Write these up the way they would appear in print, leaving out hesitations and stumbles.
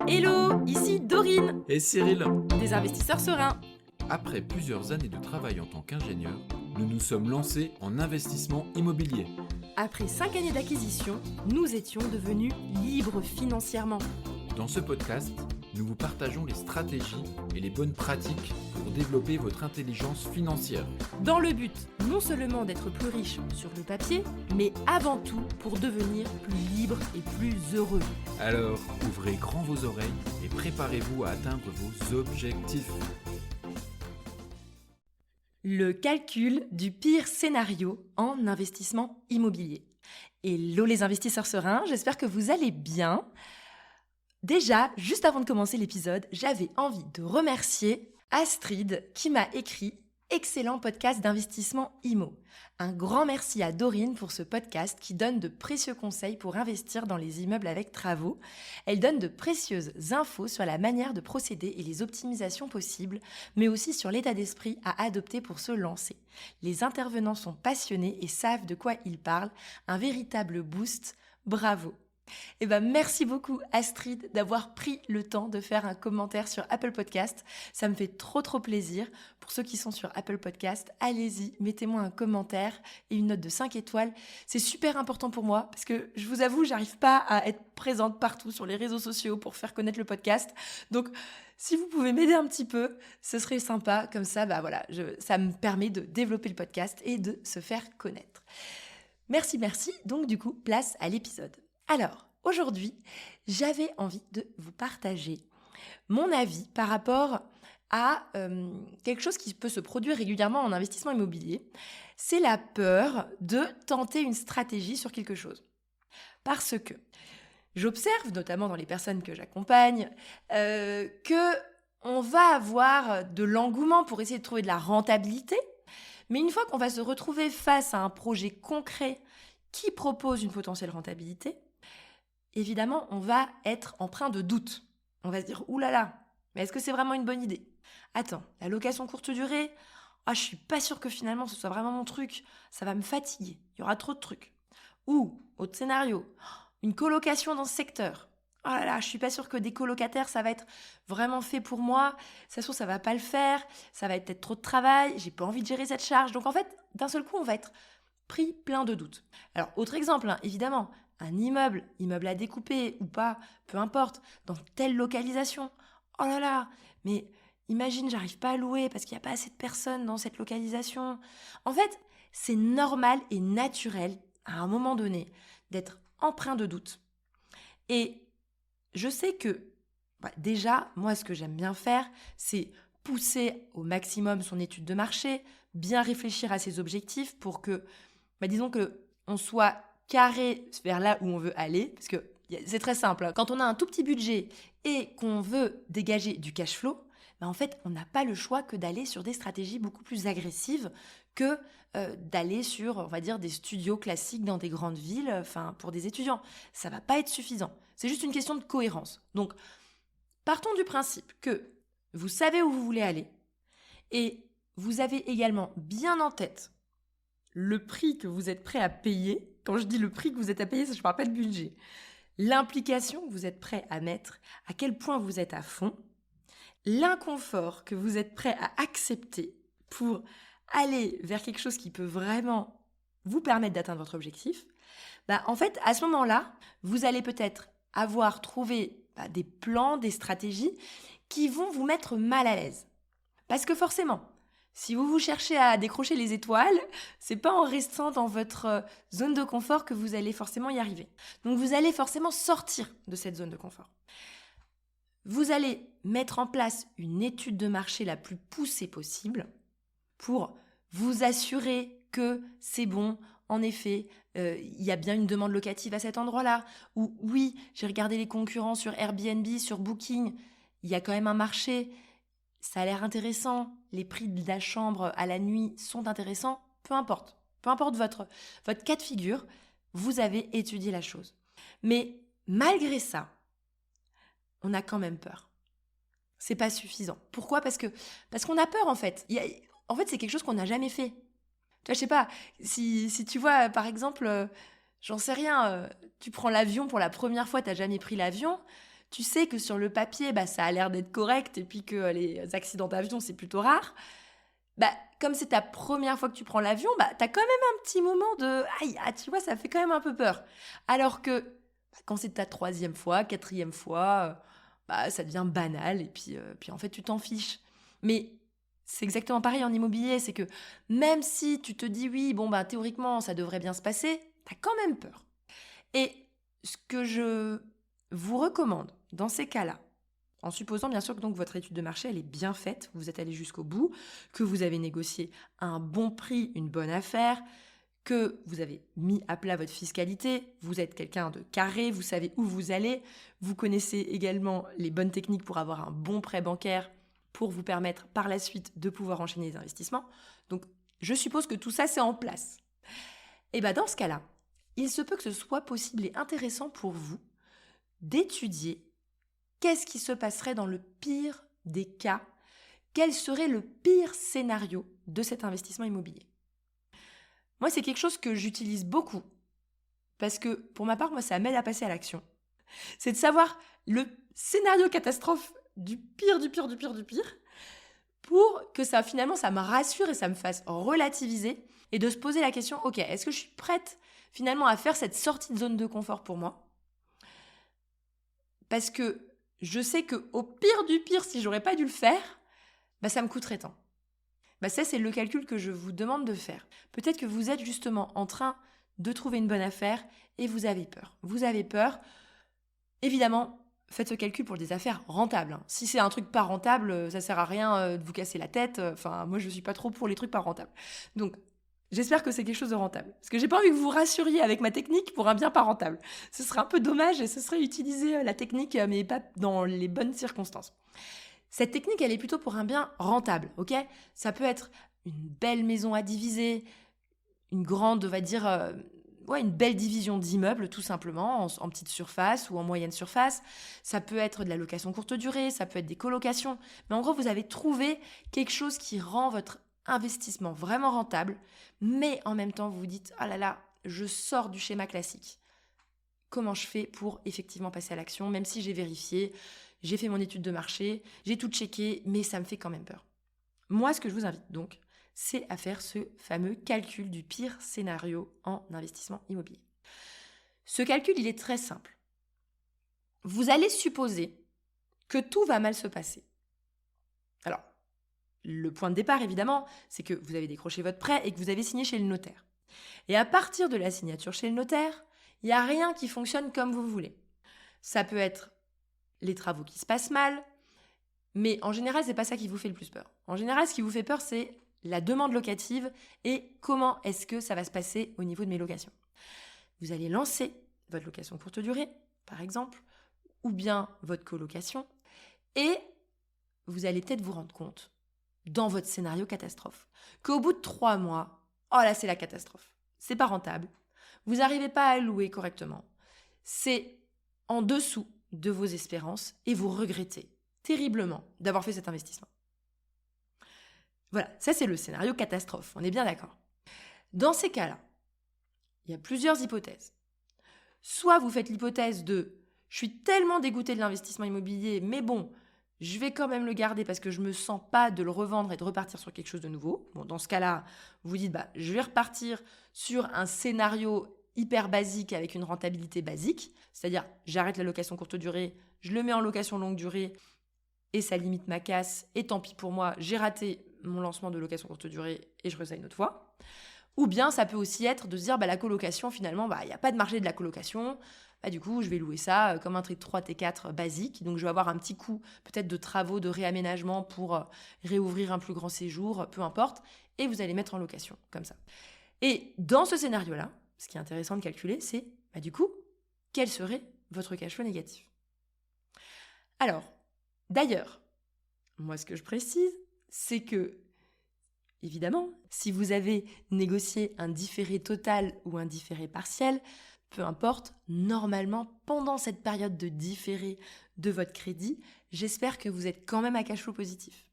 Hello, ici Dorine, Et Cyril, des investisseurs sereins. après plusieurs années de travail en tant qu'ingénieur, nous nous sommes lancés en investissement immobilier. Après 5 années d'acquisition, nous étions devenus libres financièrement. Dans ce podcast, nous vous partageons les stratégies et les bonnes pratiques pour développer votre intelligence financière. Dans le but non seulement d'être plus riche sur le papier, mais avant tout pour devenir plus libre et plus heureux. Alors, ouvrez grand vos oreilles et préparez-vous à atteindre vos objectifs. Le calcul du pire scénario en investissement immobilier. Hello les investisseurs sereins, j'espère que vous allez bien. Déjà, juste avant de commencer l'épisode, j'avais envie de remercier Astrid qui m'a écrit « Excellent podcast d'investissement IMO ». Un grand merci à Dorine pour ce podcast qui donne de précieux conseils pour investir dans les immeubles avec travaux. Elle donne de précieuses infos sur la manière de procéder et les optimisations possibles, mais aussi sur l'état d'esprit à adopter pour se lancer. Les intervenants sont passionnés et savent de quoi ils parlent. Un véritable boost. Bravo! Eh ben, merci beaucoup Astrid d'avoir pris le temps de faire un commentaire sur Apple Podcast. Ça me fait trop plaisir. Pour ceux qui sont sur Apple Podcast, allez-y, mettez-moi un commentaire et une note de 5 étoiles. C'est super important pour moi parce que je vous avoue, j'arrive pas à être présente partout sur les réseaux sociaux pour faire connaître le podcast. Donc, si vous pouvez m'aider un petit peu, ce serait sympa. Comme ça, ça me permet de développer le podcast et de se faire connaître. Merci. Donc, du coup, place à l'épisode. Alors, aujourd'hui, j'avais envie de vous partager mon avis par rapport à quelque chose qui peut se produire régulièrement en investissement immobilier. C'est la peur de tenter une stratégie sur quelque chose. Parce que j'observe, notamment dans les personnes que j'accompagne, qu'on va avoir de l'engouement pour essayer de trouver de la rentabilité, mais une fois qu'on va se retrouver face à un projet concret qui propose une potentielle rentabilité, évidemment, on va être empreint de doute. On va se dire, oulala, mais est-ce que c'est vraiment une bonne idée ? Attends, la location courte durée, je suis pas sûre que finalement ce soit vraiment mon truc, ça va me fatiguer, il y aura trop de trucs. Ou, autre scénario, une colocation dans ce secteur. Oh là là, je suis pas sûre que des colocataires, ça va être vraiment fait pour moi, ça se trouve, ça va pas le faire, ça va être peut-être trop de travail, j'ai pas envie de gérer cette charge. Donc en fait, d'un seul coup, on va être pris plein de doutes. Alors, autre exemple, évidemment, un immeuble à découper ou pas, peu importe, dans telle localisation. Oh là là, mais imagine, j'arrive pas à louer parce qu'il n'y a pas assez de personnes dans cette localisation. En fait, c'est normal et naturel, à un moment donné, d'être empreint de doute. Et je sais que, déjà, moi, ce que j'aime bien faire, c'est pousser au maximum son étude de marché, bien réfléchir à ses objectifs pour que, disons qu'on soit carré vers là où on veut aller, parce que c'est très simple. Quand on a un tout petit budget et qu'on veut dégager du cash flow, en fait, on n'a pas le choix que d'aller sur des stratégies beaucoup plus agressives que d'aller sur, on va dire, des studios classiques dans des grandes villes, pour des étudiants. Ça va pas être suffisant. C'est juste une question de cohérence. Donc, partons du principe que vous savez où vous voulez aller et vous avez également bien en tête le prix que vous êtes prêt à payer. Quand je dis le prix que vous êtes à payer, je ne parle pas de budget. L'implication que vous êtes prêt à mettre, à quel point vous êtes à fond, l'inconfort que vous êtes prêt à accepter pour aller vers quelque chose qui peut vraiment vous permettre d'atteindre votre objectif, en fait, à ce moment-là, vous allez peut-être avoir trouvé des plans, des stratégies qui vont vous mettre mal à l'aise. Parce que forcément, si vous cherchez à décrocher les étoiles, c'est pas en restant dans votre zone de confort que vous allez forcément y arriver. Donc vous allez forcément sortir de cette zone de confort. Vous allez mettre en place une étude de marché la plus poussée possible pour vous assurer que c'est bon. En effet, il y a bien une demande locative à cet endroit-là. Ou oui, j'ai regardé les concurrents sur Airbnb, sur Booking. Il y a quand même un marché. Ça a l'air intéressant, les prix de la chambre à la nuit sont intéressants, peu importe votre cas de figure, vous avez étudié la chose. Mais malgré ça, on a quand même peur. C'est pas suffisant. Pourquoi ? Parce qu'on a peur en fait. En fait, c'est quelque chose qu'on n'a jamais fait. Tu vois, je sais pas, si tu vois par exemple, j'en sais rien, tu prends l'avion pour la première fois, t'as jamais pris l'avion, tu sais que sur le papier, ça a l'air d'être correct et puis que les accidents d'avion, c'est plutôt rare. Comme c'est ta première fois que tu prends l'avion, t'as quand même un petit moment de aïe, tu vois, ça fait quand même un peu peur. Alors que quand c'est ta 3e fois, 4e fois, ça devient banal et puis en fait, tu t'en fiches. Mais c'est exactement pareil en immobilier, c'est que même si tu te dis oui, théoriquement, ça devrait bien se passer, t'as quand même peur. Et ce que je vous recommande dans ces cas-là, en supposant bien sûr que donc votre étude de marché elle est bien faite, vous êtes allé jusqu'au bout, que vous avez négocié un bon prix, une bonne affaire, que vous avez mis à plat votre fiscalité, vous êtes quelqu'un de carré, vous savez où vous allez, vous connaissez également les bonnes techniques pour avoir un bon prêt bancaire pour vous permettre par la suite de pouvoir enchaîner les investissements. Donc je suppose que tout ça c'est en place. Et dans ce cas-là, il se peut que ce soit possible et intéressant pour vous d'étudier qu'est-ce qui se passerait dans le pire des cas, quel serait le pire scénario de cet investissement immobilier. Moi, c'est quelque chose que j'utilise beaucoup parce que pour ma part, moi, ça m'aide à passer à l'action. C'est de savoir le scénario catastrophe du pire, du pire, du pire, du pire pour que ça, finalement, ça me rassure et ça me fasse relativiser et de se poser la question, ok, est-ce que je suis prête finalement à faire cette sortie de zone de confort pour moi ? Parce que je sais qu'au pire du pire, si j'aurais pas dû le faire, ça me coûterait tant. Ça, c'est le calcul que je vous demande de faire. Peut-être que vous êtes justement en train de trouver une bonne affaire et vous avez peur. Vous avez peur. Évidemment, faites ce calcul pour des affaires rentables. Si c'est un truc pas rentable, ça sert à rien de vous casser la tête. Moi, je suis pas trop pour les trucs pas rentables. Donc, j'espère que c'est quelque chose de rentable. Parce que j'ai pas envie que vous vous rassuriez avec ma technique pour un bien pas rentable. Ce serait un peu dommage et ce serait utiliser la technique, mais pas dans les bonnes circonstances. Cette technique, elle est plutôt pour un bien rentable, ok ? Ça peut être une belle maison à diviser, une grande, on va dire, une belle division d'immeubles, tout simplement, en petite surface ou en moyenne surface. Ça peut être de la location courte durée, ça peut être des colocations. Mais en gros, vous avez trouvé quelque chose qui rend votre investissement vraiment rentable, mais en même temps, vous vous dites « Ah là là, je sors du schéma classique. Comment je fais pour effectivement passer à l'action, même si j'ai vérifié, j'ai fait mon étude de marché, j'ai tout checké, mais ça me fait quand même peur. » Moi, ce que je vous invite donc, c'est à faire ce fameux calcul du pire scénario en investissement immobilier. Ce calcul, il est très simple. Vous allez supposer que tout va mal se passer. Alors, le point de départ, évidemment, c'est que vous avez décroché votre prêt et que vous avez signé chez le notaire. Et à partir de la signature chez le notaire, il n'y a rien qui fonctionne comme vous voulez. Ça peut être les travaux qui se passent mal, mais en général, c'est pas ça qui vous fait le plus peur. En général, ce qui vous fait peur, c'est la demande locative et comment est-ce que ça va se passer au niveau de mes locations. Vous allez lancer votre location courte durée, par exemple, ou bien votre colocation, et vous allez peut-être vous rendre compte, dans votre scénario catastrophe, qu'au bout de 3 mois, oh là, c'est la catastrophe. C'est pas rentable. Vous n'arrivez pas à louer correctement. C'est en dessous de vos espérances et vous regrettez terriblement d'avoir fait cet investissement. Voilà, ça c'est le scénario catastrophe, on est bien d'accord. Dans ces cas-là, il y a plusieurs hypothèses. Soit vous faites l'hypothèse de « je suis tellement dégoûté de l'investissement immobilier, mais bon, je vais quand même le garder parce que je ne me sens pas de le revendre et de repartir sur quelque chose de nouveau. » Bon, dans ce cas-là, vous dites « je vais repartir sur un scénario hyper basique avec une rentabilité basique, c'est-à-dire j'arrête la location courte durée, je le mets en location longue durée et ça limite ma casse et tant pis pour moi, j'ai raté mon lancement de location courte durée et je reçois une autre fois. » Ou bien ça peut aussi être de se dire la colocation finalement, il n'y a pas de marché de la colocation, du coup je vais louer ça comme un truc 3T4 basique, donc je vais avoir un petit coût peut-être de travaux, de réaménagement pour réouvrir un plus grand séjour, peu importe, et vous allez mettre en location comme ça. Et dans ce scénario-là, ce qui est intéressant de calculer, c'est du coup, quel serait votre cash flow négatif ? Alors, d'ailleurs, moi ce que je précise, c'est que évidemment, si vous avez négocié un différé total ou un différé partiel, peu importe, normalement, pendant cette période de différé de votre crédit, j'espère que vous êtes quand même à cash flow positif.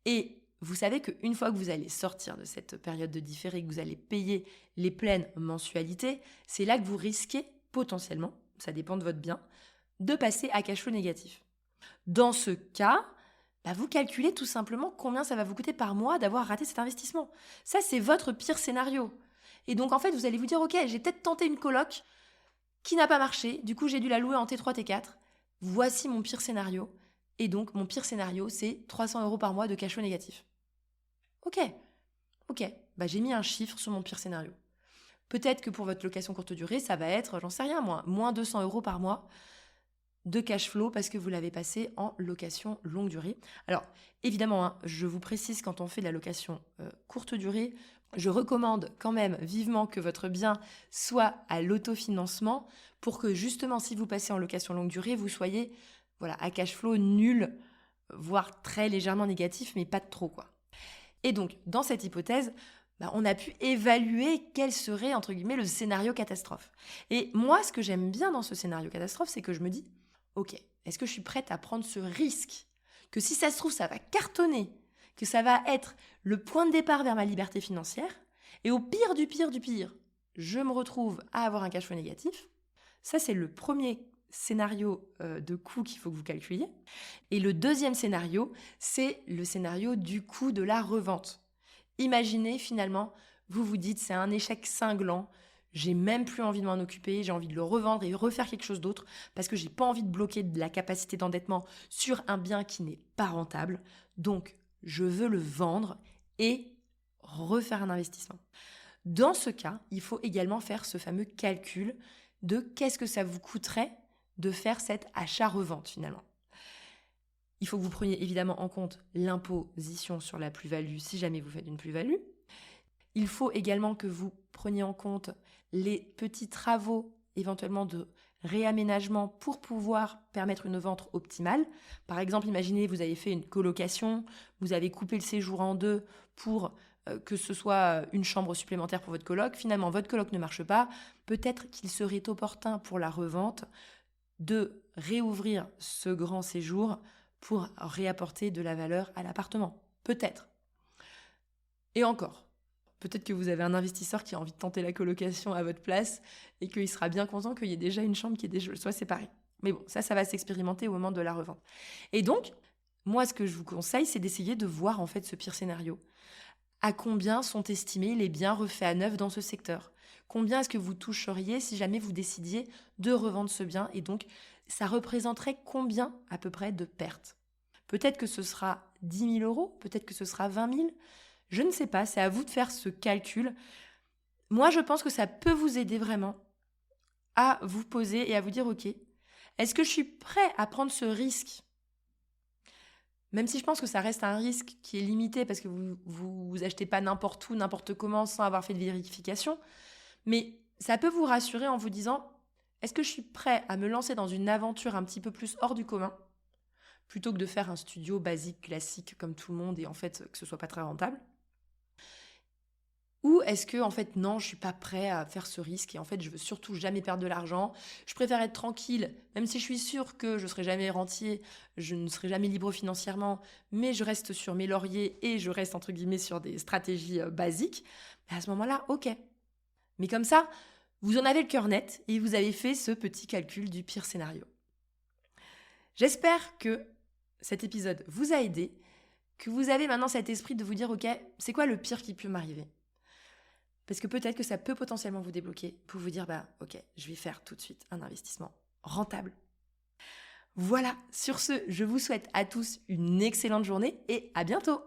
Et vous savez qu'une fois que vous allez sortir de cette période de différé, que vous allez payer les pleines mensualités, c'est là que vous risquez potentiellement, ça dépend de votre bien, de passer à cash flow négatif. Dans ce cas, vous calculez tout simplement combien ça va vous coûter par mois d'avoir raté cet investissement. Ça, c'est votre pire scénario. Et donc, en fait, vous allez vous dire, ok, j'ai peut-être tenté une coloc qui n'a pas marché. Du coup, j'ai dû la louer en T3, T4. Voici mon pire scénario. Et donc, mon pire scénario, c'est 300 € par mois de cash flow négatif. Ok. J'ai mis un chiffre sur mon pire scénario. Peut-être que pour votre location courte durée, ça va être, j'en sais rien moi, moins 200 € par mois de cash flow parce que vous l'avez passé en location longue durée. Alors, évidemment, je vous précise, quand on fait de la location courte durée, je recommande quand même vivement que votre bien soit à l'autofinancement pour que justement, si vous passez en location longue durée, vous soyez à cash flow nul, voire très légèrement négatif, mais pas de trop, quoi. Et donc, dans cette hypothèse, on a pu évaluer quel serait, entre guillemets, le scénario catastrophe. Et moi, ce que j'aime bien dans ce scénario catastrophe, c'est que je me dis, ok, est-ce que je suis prête à prendre ce risque que si ça se trouve, ça va cartonner, que ça va être le point de départ vers ma liberté financière, et au pire du pire du pire, je me retrouve à avoir un cash flow négatif. Ça, c'est le premier scénario de coût qu'il faut que vous calculiez. Et le deuxième scénario, c'est le scénario du coût de la revente. Imaginez finalement, vous vous dites c'est un échec cinglant, j'ai même plus envie de m'en occuper, j'ai envie de le revendre et refaire quelque chose d'autre parce que j'ai pas envie de bloquer de la capacité d'endettement sur un bien qui n'est pas rentable. Donc, je veux le vendre et refaire un investissement. Dans ce cas, il faut également faire ce fameux calcul de qu'est-ce que ça vous coûterait de faire cet achat-revente finalement. Il faut que vous preniez évidemment en compte l'imposition sur la plus-value si jamais vous faites une plus-value. Il faut également que vous preniez en compte les petits travaux éventuellement de réaménagement pour pouvoir permettre une vente optimale. Par exemple, imaginez vous avez fait une colocation, vous avez coupé le séjour en deux pour que ce soit une chambre supplémentaire pour votre coloc. Finalement, votre coloc ne marche pas. Peut-être qu'il serait opportun pour la revente de réouvrir ce grand séjour pour réapporter de la valeur à l'appartement. Peut-être. Et encore, peut-être que vous avez un investisseur qui a envie de tenter la colocation à votre place et qu'il sera bien content qu'il y ait déjà une chambre qui soit séparée. Mais bon, ça va s'expérimenter au moment de la revente. Et donc, moi, ce que je vous conseille, c'est d'essayer de voir en fait ce pire scénario. À combien sont estimés les biens refaits à neuf dans ce secteur ? Combien est-ce que vous toucheriez si jamais vous décidiez de revendre ce bien ? Et donc, ça représenterait combien à peu près de pertes ? Peut-être que ce sera 10 000 €, peut-être que ce sera 20 000. Je ne sais pas, c'est à vous de faire ce calcul. Moi, je pense que ça peut vous aider vraiment à vous poser et à vous dire, ok, est-ce que je suis prêt à prendre ce risque ? Même si je pense que ça reste un risque qui est limité parce que vous achetez pas n'importe où, n'importe comment sans avoir fait de vérification. Mais ça peut vous rassurer en vous disant, est-ce que je suis prêt à me lancer dans une aventure un petit peu plus hors du commun plutôt que de faire un studio basique, classique comme tout le monde et en fait que ce soit pas très rentable ? Ou est-ce que, en fait, non, je suis pas prêt à faire ce risque et en fait, je veux surtout jamais perdre de l'argent. Je préfère être tranquille, même si je suis sûre que je serai jamais rentier, je ne serai jamais libre financièrement, mais je reste sur mes lauriers et je reste, entre guillemets, sur des stratégies basiques. À ce moment-là, ok. Mais comme ça, vous en avez le cœur net et vous avez fait ce petit calcul du pire scénario. J'espère que cet épisode vous a aidé, que vous avez maintenant cet esprit de vous dire, ok, c'est quoi le pire qui peut m'arriver ? Parce que peut-être que ça peut potentiellement vous débloquer pour vous dire, ok, je vais faire tout de suite un investissement rentable. Voilà, sur ce, je vous souhaite à tous une excellente journée et à bientôt.